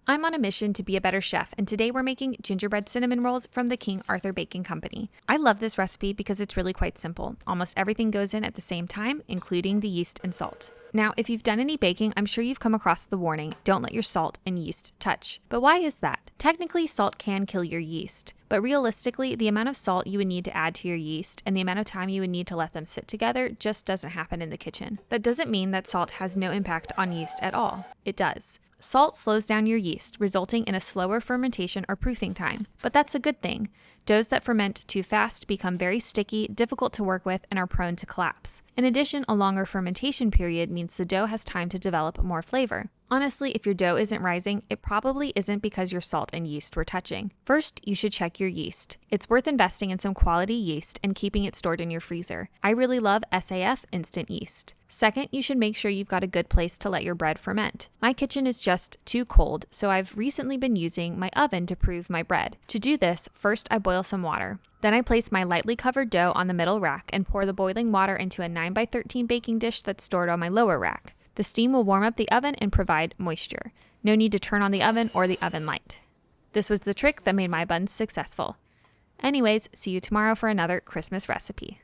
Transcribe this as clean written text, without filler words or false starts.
I'm on a mission to be a better chef, and today we're making gingerbread cinnamon rolls from the King Arthur Baking Company. I love this recipe because it's really quite simple. Almost everything goes in at the same time, including the yeast and salt. Now, if you've done any baking, I'm sure you've come across the warning, don't let your salt and yeast touch. But why is that? Technically, salt can kill your yeast. But realistically, the amount of salt you would need to add to your yeast and the amount of time you would need to let them sit together just doesn't happen in the kitchen. That doesn't mean that salt has no impact on yeast at all. It does. Salt slows down your yeast, resulting in a slower fermentation or proofing time. But that's a good thing. Doughs that ferment too fast become very sticky, difficult to work with, and are prone to collapse. In addition, a longer fermentation period means the dough has time to develop more flavor. Honestly, if your dough isn't rising, it probably isn't because your salt and yeast were touching. First, you should check your yeast. It's worth investing in some quality yeast and keeping it stored in your freezer. I really love SAF instant yeast. Second, you should make sure you've got a good place to let your bread ferment. My kitchen is just too cold, so I've recently been using my oven to prove my bread. To do this, first I boil some water. Then I place my lightly covered dough on the middle rack and pour the boiling water into a 9x13 baking dish that's stored on my lower rack. The steam will warm up the oven and provide moisture. No need to turn on the oven or the oven light. This was the trick that made my buns successful. Anyways, see you tomorrow for another Christmas recipe.